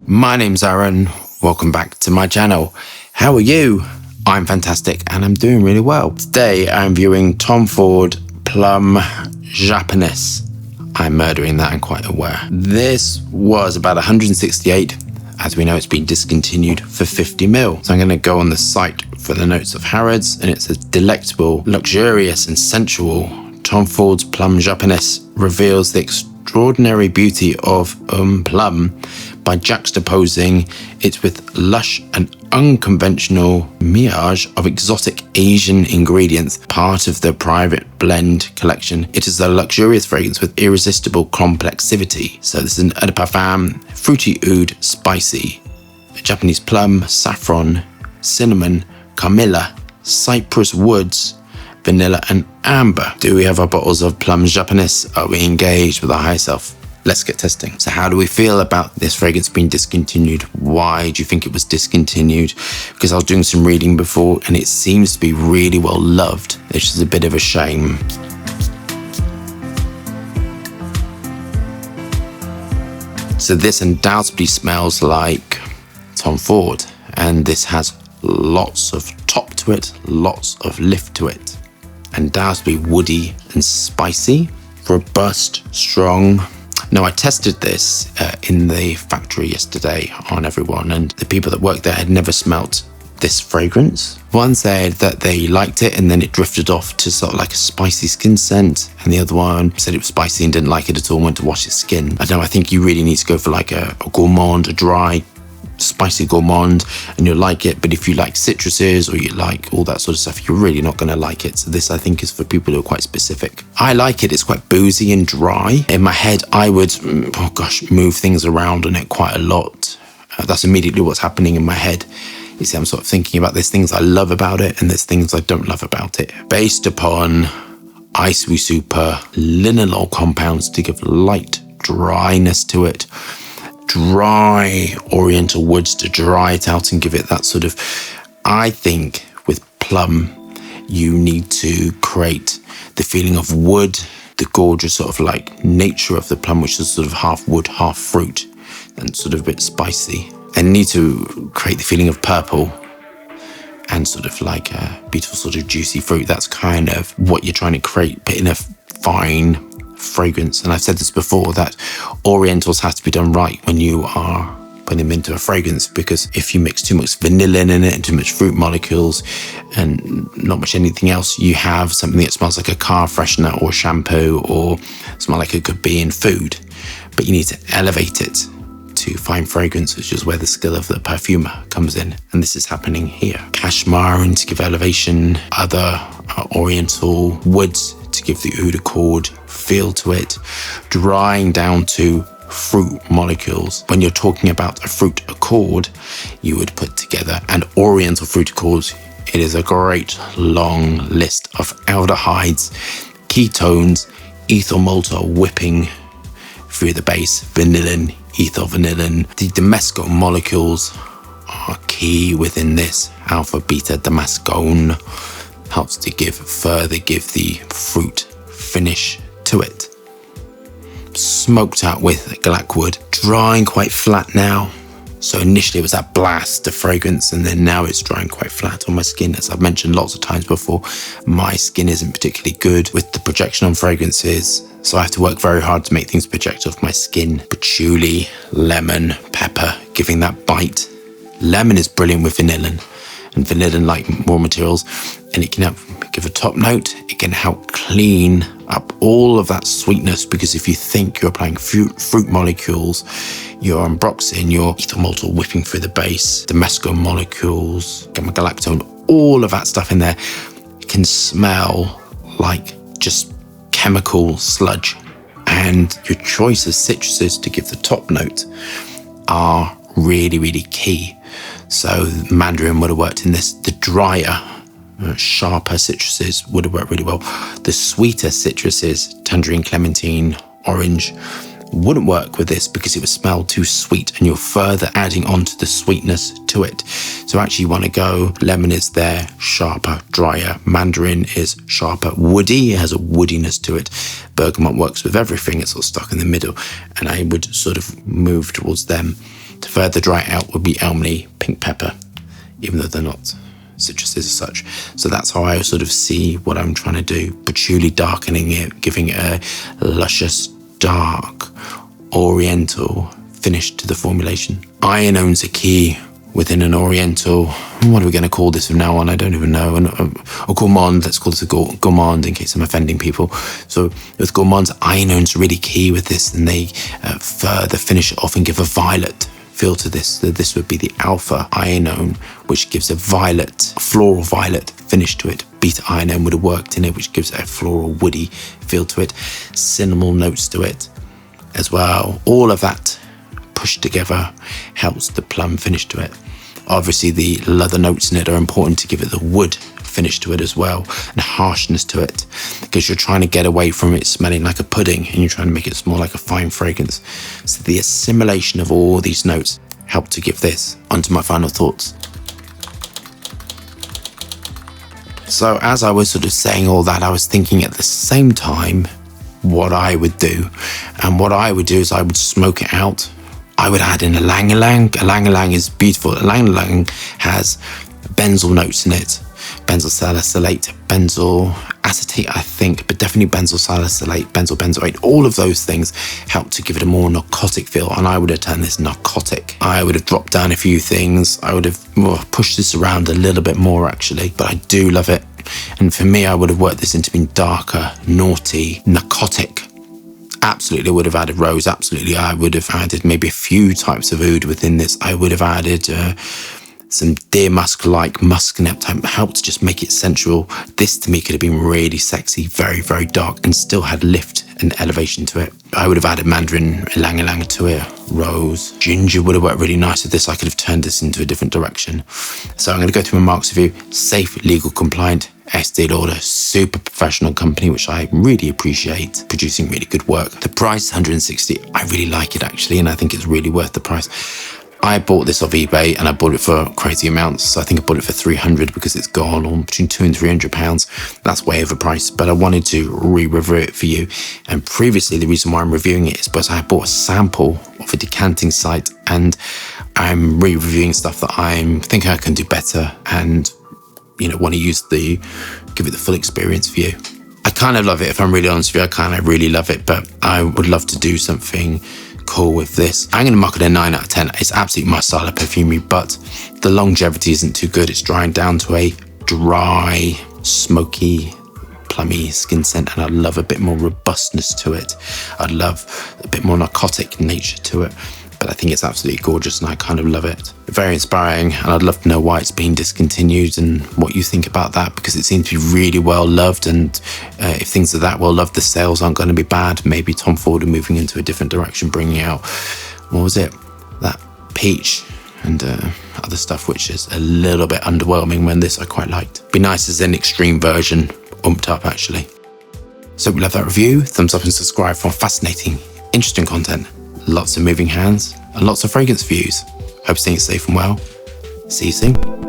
My name's Aaron. Welcome back to my channel. How are you? I'm fantastic and I'm doing really well. Today I'm viewing Tom Ford Plum Japonais. I'm murdering that, I'm quite aware. This was about 168. As we know, it's been discontinued for 50ml. So I'm going to go on the site for the notes of Harrods, and it says delectable, luxurious and sensual. Tom Ford's Plum Japonais reveals the extraordinary beauty of plum by juxtaposing it with lush and unconventional mirage of exotic Asian ingredients, part of the private blend collection. It is a luxurious fragrance with irresistible complexity. So this is an eau de parfum, fruity oud, spicy, Japanese plum, saffron, cinnamon, camilla, cypress woods, vanilla and amber. Do we have our bottles of Plum Japonais? Are we engaged with our higher self? Let's get testing. So how do we feel about this fragrance being discontinued? Why do you think it was discontinued? Because I was doing some reading before and it seems to be really well loved. It's just a bit of a shame. So this undoubtedly smells like Tom Ford, and this has lots of top to it, lots of lift to it. Undoubtedly woody and spicy, robust, strong. Now, I tested this in the factory yesterday on everyone, and the people that worked there had never smelt this fragrance. One said that they liked it and then it drifted off to sort of like a spicy skin scent, and the other one said it was spicy and didn't like it at all, went to wash its skin. I don't know, I think you really need to go for like a gourmand, a dry, spicy gourmand, and you'll like it. But if you like citruses or you like all that sort of stuff, you're really not going to like it. So this, I think, is for people who are quite specific. I like it. It's quite boozy and dry. In my head, I would, move things around on it quite a lot. That's immediately what's happening in my head. You see, I'm sort of thinking about there's things I love about it and there's things I don't love about it. Based upon Isoe Super linalool compounds to give light dryness to it, dry oriental woods to dry it out and give it that sort of, I think with plum you need to create the feeling of wood, the gorgeous sort of like nature of the plum, which is sort of half wood, half fruit, and sort of a bit spicy, and need to create the feeling of purple and sort of like a beautiful sort of juicy fruit. That's kind of what you're trying to create, but in a fine fragrance. And I've said this before, that orientals have to be done right when you are putting them into a fragrance, because if you mix too much vanilla in it and too much fruit molecules and not much anything else, you have something that smells like a car freshener or shampoo, or smell like it could be in food. But you need to elevate it to fine fragrance, which is where the skill of the perfumer comes in, and this is happening here. Cashmere to give elevation, other oriental woods to give the oud accord feel to it, drying down to fruit molecules. When you're talking about a fruit accord, you would put together an oriental fruit accord. It is a great long list of aldehydes, ketones, ethyl maltol whipping through the base, vanillin, ethyl vanillin. The damascone molecules are key within this. Alpha beta damascone helps to give the fruit finish to it. Smoked out with glackwood, drying quite flat now. So initially it was that blast of fragrance, and then now it's drying quite flat on my skin. As I've mentioned lots of times before, my skin isn't particularly good with the projection on fragrances, so I have to work very hard to make things project off my skin. Patchouli, lemon, pepper, giving that bite. Lemon is brilliant with vanillin, and vanillin like raw materials, and it can help give a top note. It can help clean up all of that sweetness, because if you think you're applying fruit molecules, your ambroxan, your ethyl maltol whipping through the base, damascone molecules, gamma-galactone, all of that stuff in there can smell like just chemical sludge. And your choice of citruses to give the top note are really, really key. So mandarin would have worked in this. The drier, sharper citruses would have worked really well. The sweeter citruses, tangerine, clementine, orange, wouldn't work with this because it would smell too sweet, and you're further adding on to the sweetness to it. So actually you want to go, lemon is there, sharper, drier. Mandarin is sharper, woody, it has a woodiness to it. Bergamot works with everything, it's sort of stuck in the middle, and I would sort of move towards them. To further dry it out would be Elmley Pink Pepper, even though they're not citruses as such. So that's how I sort of see what I'm trying to do, patchouli darkening it, giving it a luscious, dark, oriental finish to the formulation. Iron owns a key within an oriental, what are we going to call this from now on? I don't even know. A gourmand, let's call this a gourmand in case I'm offending people. So with gourmands, iron owns really key with this, and they further finish it off and give a violet feel to this. So this would be the alpha ironone, which gives a violet, floral violet finish to it. Beta ironone would have worked in it, which gives a floral woody feel to it. Cinnamon notes to it as well. All of that pushed together helps the plum finish to it. Obviously the leather notes in it are important to give it the wood finish to it as well, and harshness to it, because you're trying to get away from it smelling like a pudding and you're trying to make it smell like a fine fragrance. So the assimilation of all these notes helped to give this. Onto my final thoughts. So as I was sort of saying all that, I was thinking at the same time what I would do. And what I would do is I would smoke it out. I would add in a ylang-ylang. A ylang-ylang is beautiful. A ylang-ylang has benzyl notes in it. Benzyl salicylate, benzyl acetate, I think, but definitely benzyl salicylate, benzyl benzoate. All of those things help to give it a more narcotic feel, and I would have turned this narcotic. I would have dropped down a few things. I would have pushed this around a little bit more, actually, but I do love it. And for me, I would have worked this into being darker, naughty, narcotic. Absolutely would have added rose. Absolutely, I would have added maybe a few types of oud within this. I would have added some deer musk-like muskinette type, helped to just make it sensual. This to me could have been really sexy, very, very dark, and still had lift and elevation to it. I would have added mandarin, ylang-ylang to it, rose. Ginger would have worked really nice with this. I could have turned this into a different direction. So I'm going to go through my marks review. Safe, legal, compliant, Estee Lauder, super professional company, which I really appreciate, producing really good work. The price, 160. I really like it actually, and I think it's really worth the price. I bought this off eBay and I bought it for crazy amounts. So I think I bought it for 300 because it's gone on between £200 and £300. That's way overpriced, but I wanted to re-review it for you. And previously, the reason why I'm reviewing it is because I bought a sample of a decanting site, and I'm re-reviewing stuff that I think I can do better, and want to give it the full experience for you. I kind of love it, if I'm really honest with you. I kind of really love it, but I would love to do something cool with this. I'm going to mark it a 9 out of 10. It's absolutely my style of perfumery, but the longevity isn't too good. It's drying down to a dry, smoky, plummy skin scent, and I'd love a bit more robustness to it. I'd love a bit more narcotic nature to it, but I think it's absolutely gorgeous and I kind of love it. Very inspiring, and I'd love to know why it's been discontinued and what you think about that, because it seems to be really well loved, and if things are that well loved, the sales aren't going to be bad. Maybe Tom Ford are moving into a different direction, bringing out, what was it, that peach and other stuff, which is a little bit underwhelming, when this I quite liked. Be nice as an extreme version, umped up actually. So we love that review. Thumbs up and subscribe for fascinating, interesting content. Lots of moving hands and lots of fragrance views. Hope staying safe and well. See you soon.